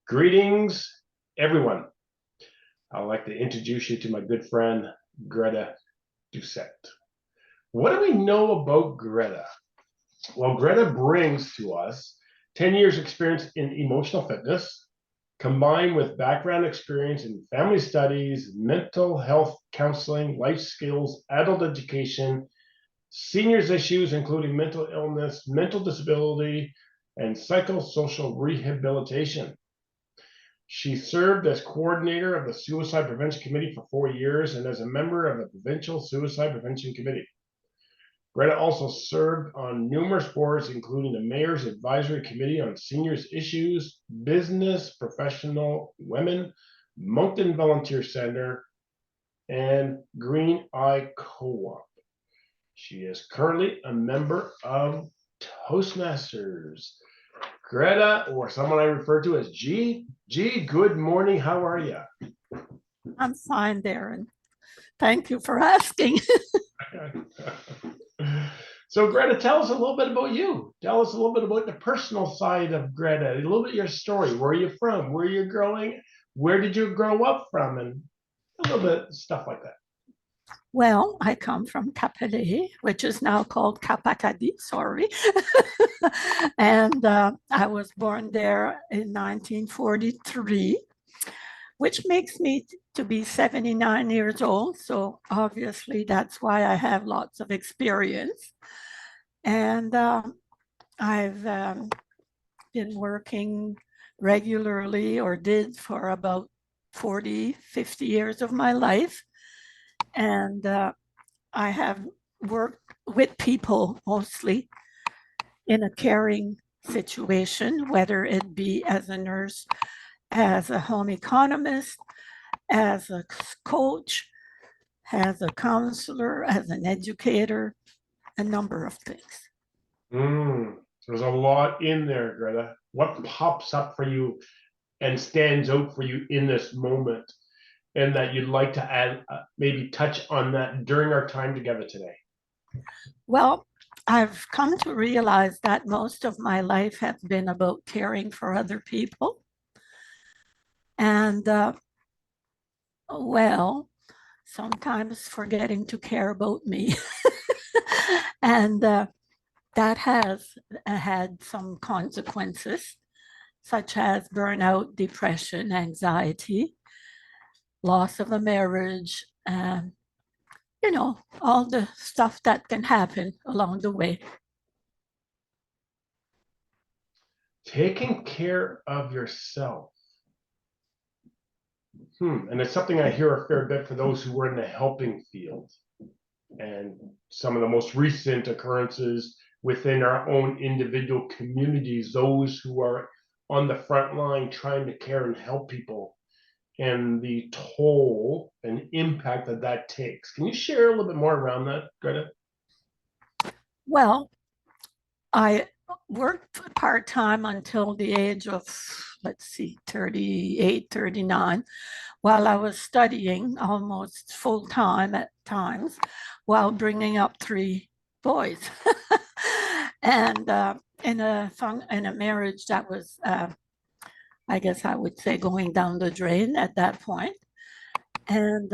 Greetings, everyone. I'd like to introduce you to my good friend, Greta Doucet. What do we know about Greta? Well, Greta brings to us 10 years experience in emotional fitness, combined with background experience in family studies, mental health counseling, life skills, adult education, seniors issues, including mental illness, mental disability, and psychosocial rehabilitation. She served as coordinator of the Suicide Prevention Committee for 4 years and as a member of the Provincial Suicide Prevention Committee. Greta also served on numerous boards, including the Mayor's Advisory Committee on Seniors Issues, Business, Professional Women, Moncton Volunteer Centre, and Green Eye Co-op. She is currently a member of Toastmasters. Greta, or someone I refer to as G. G, good morning. How are you? I'm fine, Darren. Thank you for asking. So, Greta, tell us a little bit about you. Tell us a little bit about the personal side of Greta, a little bit of your story. Where are you from? Where are you growing? Where did you grow up from? And a little bit of stuff like that. Well, I come from Kapolei, which is now called Kapakadi, sorry. And I was born there in 1943, which makes me to be 79 years old. So obviously that's why I have lots of experience. And I've been working regularly, or did for about 40, 50 years of my life. And I have worked with people mostly in a caring situation, whether it be as a nurse, as a home economist, as a coach, as a counselor, as an educator, a number of things. There's a lot in there, Greta. What pops up for you and stands out for you in this moment, and that you'd like to add, maybe touch on that during our time together today? Well, I've come to realize that most of my life has been about caring for other people. And, well, sometimes forgetting to care about me. And that has had some consequences, such as burnout, depression, anxiety, loss of a marriage, you know, all the stuff that can happen along the way. Taking care of yourself. And it's something I hear a fair bit for those who were in the helping field. And some of the most recent occurrences within our own individual communities, those who are on the front line trying to care and help people, and the toll and impact that that takes. Can you share a little bit more around that, Greta? Well, I worked part-time until the age of, let's see, 38, 39, while I was studying almost full-time at times, while bringing up 3 boys. And in a marriage that was, I guess I would say, going down the drain at that point. And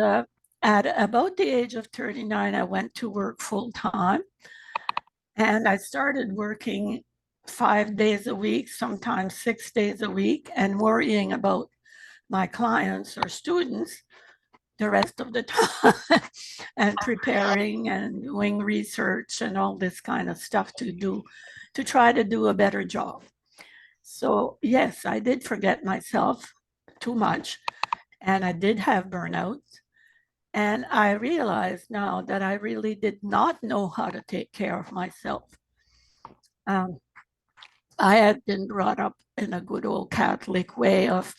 at about the age of 39, I went to work full-time. And I started working 5 days a week, sometimes 6 days a week, and worrying about my clients or students the rest of the time, and preparing and doing research and all this kind of stuff to try to do a better job. So yes, I did forget myself too much, and I did have burnout. And I realize now that I really did not know how to take care of myself. I had been brought up in a good old Catholic way of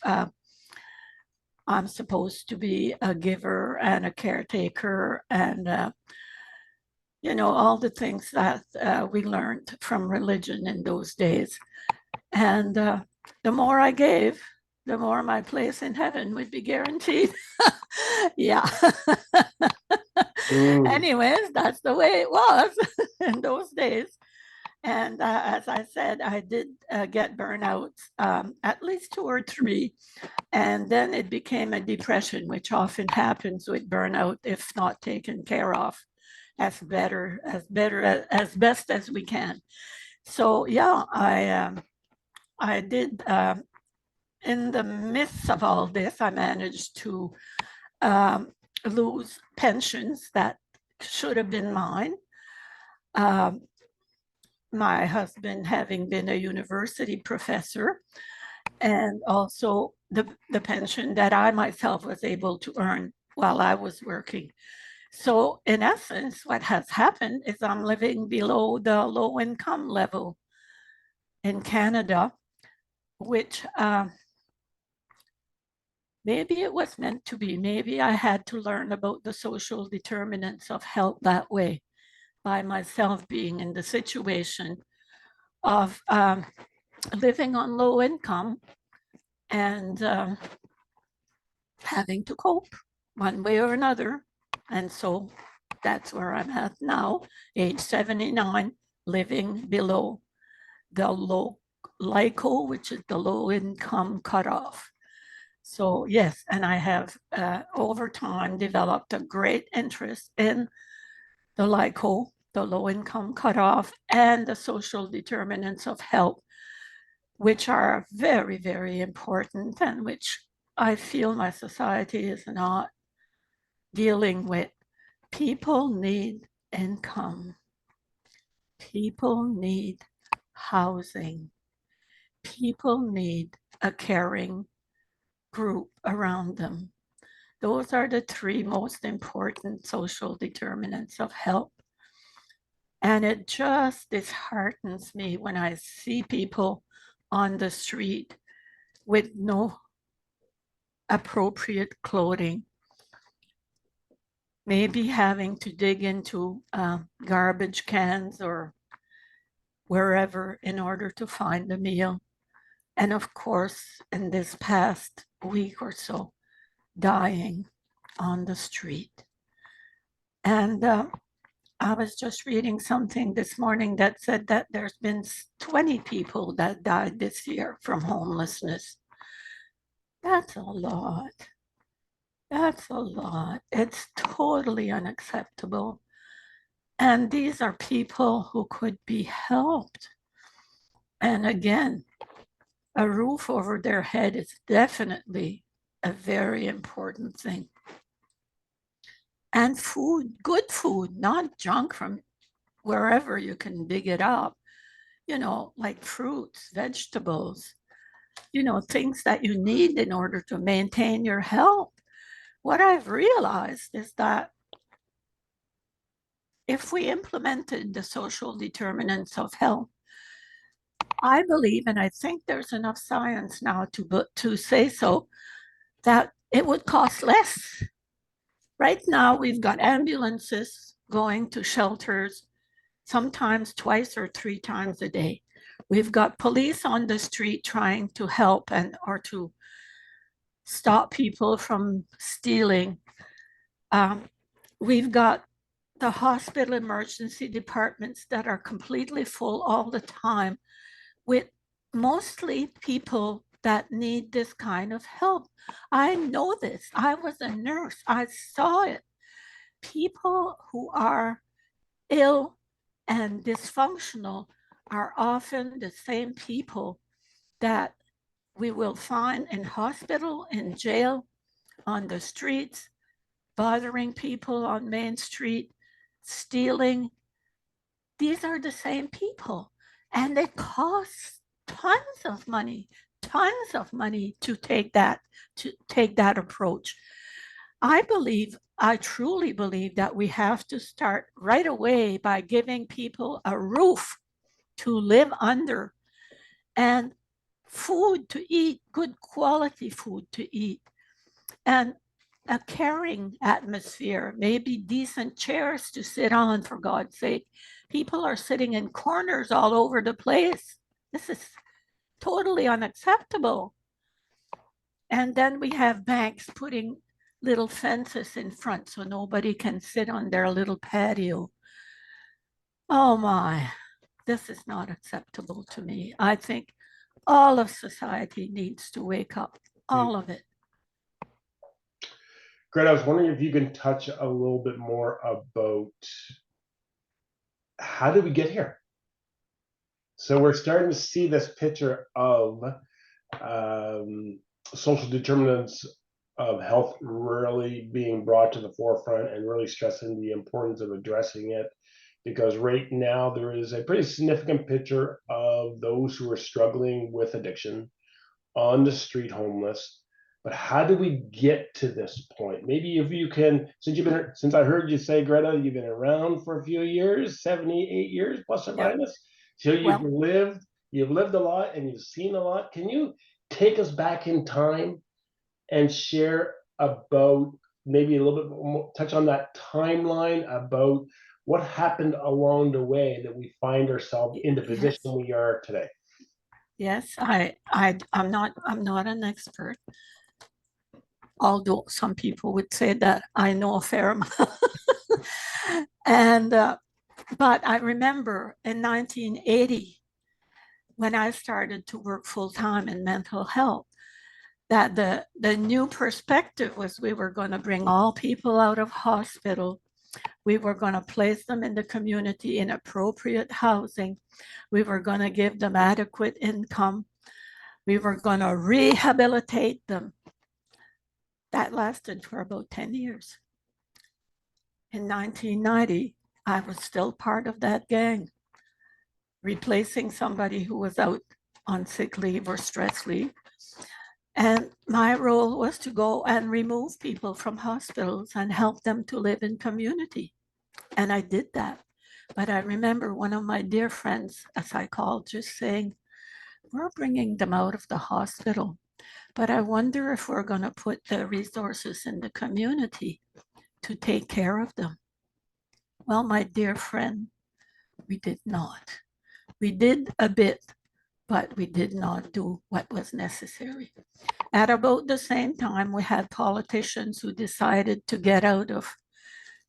I'm supposed to be a giver and a caretaker, and you know, all the things that we learned from religion in those days. And the more I gave, the more my place in heaven would be guaranteed. Yeah. Anyways, that's the way it was in those days. And as I said, I did get burnouts, at least 2 or 3. And then it became a depression, which often happens with burnout if not taken care of as best as we can. So yeah, I did. In the midst of all this, I managed to lose pensions that should have been mine. My husband having been a university professor, and also the pension that I myself was able to earn while I was working. So in essence, what has happened is I'm living below the low income level in Canada, which maybe it was meant to be. Maybe I had to learn about the social determinants of health that way, by myself being in the situation of living on low income and having to cope one way or another. And so that's where I'm at now, age 79, living below the low LICO, which is the low income cutoff. So yes, and I have over time developed a great interest in the LICO, the low income cutoff, and the social determinants of health, which are very, very important and which I feel my society is not dealing with. People need income. People need housing. People need a caring group around them. Those are the 3 most important social determinants of health. And it just disheartens me when I see people on the street with no appropriate clothing, maybe having to dig into garbage cans or wherever in order to find a meal. And of course, in this past week or so, dying on the street. And I was just reading something this morning that said that there's been 20 people that died this year from homelessness. That's a lot. That's a lot. It's totally unacceptable. And these are people who could be helped. And again, a roof over their head is definitely a very important thing. And food, good food, not junk from wherever you can dig it up, like fruits, vegetables, things that you need in order to maintain your health. What I've realized is that if we implemented the social determinants of health, I believe, and I think there's enough science now to say so, that it would cost less. Right now, we've got ambulances going to shelters sometimes 2 or 3 times a day. We've got police on the street trying to help or to stop people from stealing. We've got the hospital emergency departments that are completely full all the time with mostly people that need this kind of help. I know this. I was a nurse. I saw it. People who are ill and dysfunctional are often the same people that we will find in hospital, in jail, on the streets, bothering people on Main Street, stealing. These are the same people. And it costs tons of money to take that approach. I truly believe that we have to start right away by giving people a roof to live under and food to eat, good quality food to eat, and a caring atmosphere, maybe decent chairs to sit on, for God's sake. People are sitting in corners all over the place. This is totally unacceptable. And then we have banks putting little fences in front so nobody can sit on their little patio. Oh my. this is not acceptable to me. I think all of society needs to wake up, all of it. Greta, I was wondering if you can touch a little bit more about how did we get here? So we're starting to see this picture of social determinants of health really being brought to the forefront and really stressing the importance of addressing it, because right now there is a pretty significant picture of those who are struggling with addiction, on the street, homeless. But how do we get to this point? Maybe if you can, since I heard you say, Greta, you've been around for a few years, 78 years plus or minus. So you've lived a lot and you've seen a lot. Can you take us back in time and share about maybe a little bit more, touch on that timeline about what happened along the way that we find ourselves in the position we are today? Yes, I'm not an expert, although some people would say that I know a fair amount. And but I remember in 1980, when I started to work full-time in mental health, that the new perspective was we were going to bring all people out of hospital. We were going to place them in the community in appropriate housing. We were going to give them adequate income. We were going to rehabilitate them. That lasted for about 10 years. In 1990, I was still part of that gang, replacing somebody who was out on sick leave or stress leave. And my role was to go and remove people from hospitals and help them to live in community. And I did that. But I remember one of my dear friends, a psychologist, saying, we're bringing them out of the hospital, but I wonder if we're going to put the resources in the community to take care of them. Well, my dear friend, we did not. We did a bit, but we did not do what was necessary. At about the same time, we had politicians who decided to get out of,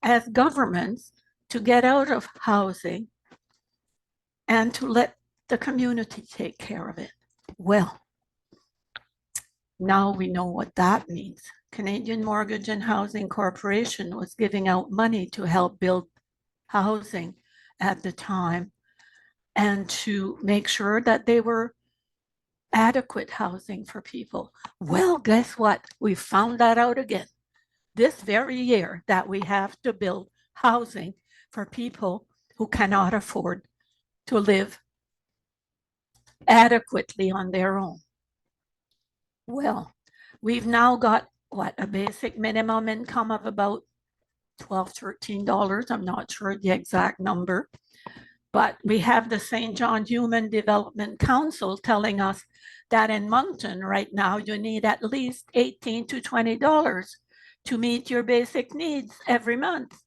as governments, to get out of housing and to let the community take care of it. Well, now we know what that means. Canadian Mortgage and Housing Corporation was giving out money to help build housing at the time and to make sure that they were adequate housing for people. Well, guess what? We found that out again this very year, that we have to build housing for people who cannot afford to live adequately on their own. Well, we've now got what, a basic minimum income of about $12, $13. I'm not sure the exact number, but we have the St. John Human Development Council telling us that in Moncton right now, you need at least $18 to $20 to meet your basic needs every month.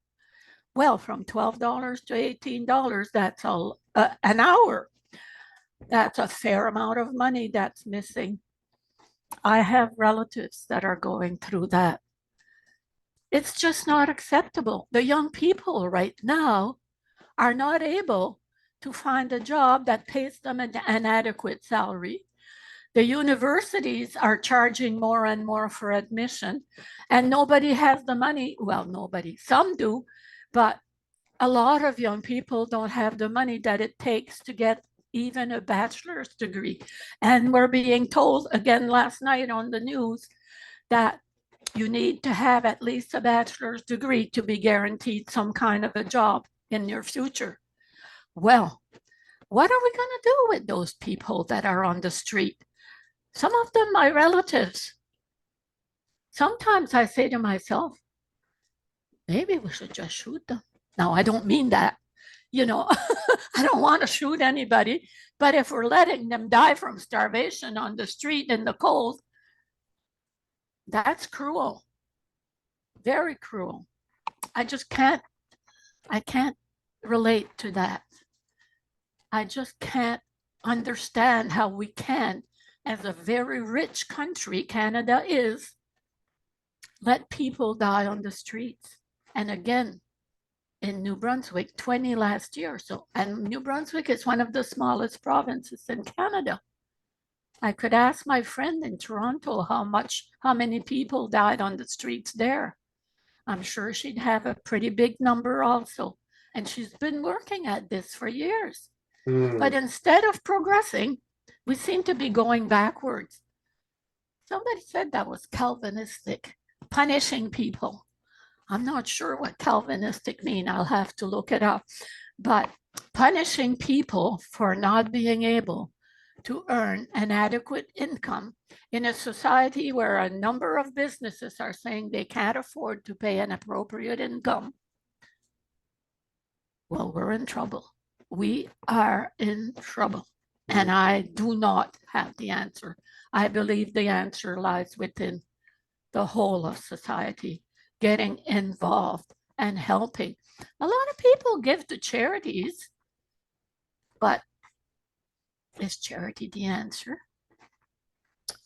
Well, from $12 to $18, that's an hour. That's a fair amount of money that's missing. I have relatives that are going through that. It's just not acceptable. The young people right now are not able to find a job that pays them an adequate salary. The universities are charging more and more for admission, and nobody has the money. Well, nobody, some do, but a lot of young people don't have the money that it takes to get even a bachelor's degree. And we're being told again last night on the news that you need to have at least a bachelor's degree to be guaranteed some kind of a job in your future. Well, what are we going to do with those people that are on the street? Some of them, my relatives. Sometimes I say to myself, maybe we should just shoot them. Now, I don't mean that. You know, I don't want to shoot anybody, but if we're letting them die from starvation on the street in the cold, that's cruel, very cruel. I can't relate to that. I just can't understand how we can, as a very rich country, Canada is, let people die on the streets. And again, in New Brunswick, 20 last year. So, and New Brunswick is one of the smallest provinces in Canada. I could ask my friend in Toronto how many people died on the streets there. I'm sure she'd have a pretty big number also. And she's been working at this for years. But instead of progressing, we seem to be going backwards. Somebody said that was Calvinistic, punishing people. I'm not sure what Calvinistic mean. I'll have to look it up. But punishing people for not being able to earn an adequate income in a society where a number of businesses are saying they can't afford to pay an appropriate income. Well, we're in trouble. We are in trouble. And I do not have the answer. I believe the answer lies within the whole of society, getting involved and helping. A lot of people give to charities, but is charity the answer?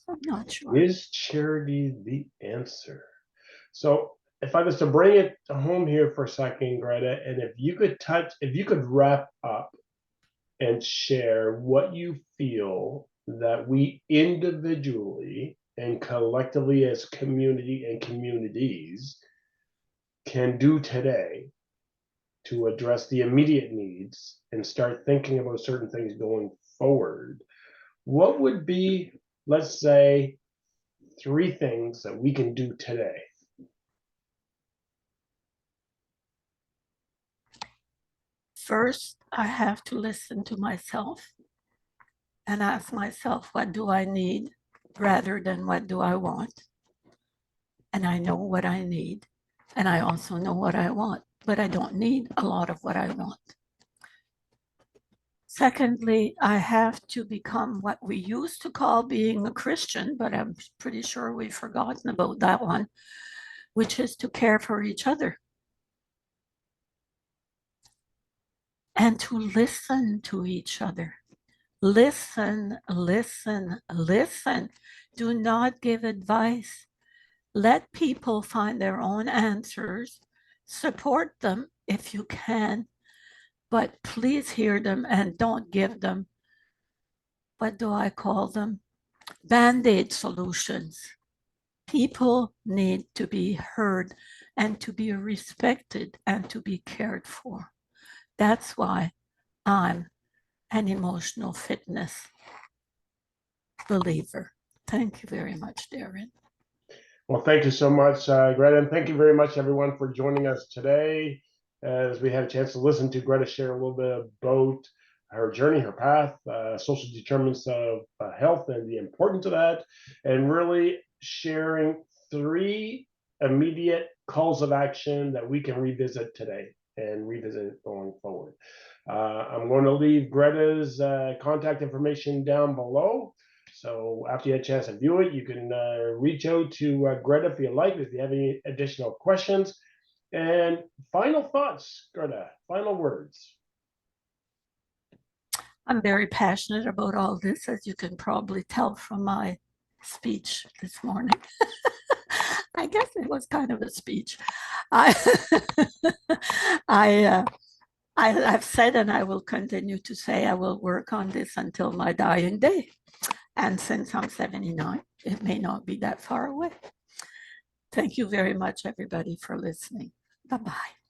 I'm not sure. Is charity the answer? So if I was to bring it home here for a second, Greta, and if you could wrap up and share what you feel that we individually and collectively as community and communities can do today to address the immediate needs and start thinking about certain things going forward, what would be, let's say, 3 things that we can do today? First, I have to listen to myself and ask myself, what do I need rather than what do I want? And I know what I need. And I also know what I want, but I don't need a lot of what I want. Secondly, I have to become what we used to call being a Christian, but I'm pretty sure we've forgotten about that one, which is to care for each other and to listen to each other. Listen, listen, listen. Do not give advice. Let people find their own answers. Support them if you can, but please hear them and don't give them, what do I call them? Band-aid solutions. People need to be heard and to be respected and to be cared for. That's why I'm an emotional fitness believer. Thank you very much, Darren. Well, thank you so much, Greta, and thank you very much, everyone, for joining us today as we had a chance to listen to Greta share a little bit about her journey, her path, social determinants of health and the importance of that, and really sharing 3 immediate calls of action that we can revisit today and revisit going forward. I'm going to leave Greta's contact information down below. So after you had a chance to view it, you can reach out to Greta if you like, if you have any additional questions. And final thoughts, Greta, final words. I'm very passionate about all this, as you can probably tell from my speech this morning. I guess it was kind of a speech. I've said, and I will continue to say, I will work on this until my dying day. And since I'm 79, it may not be that far away. Thank you very much, everybody, for listening. Bye-bye.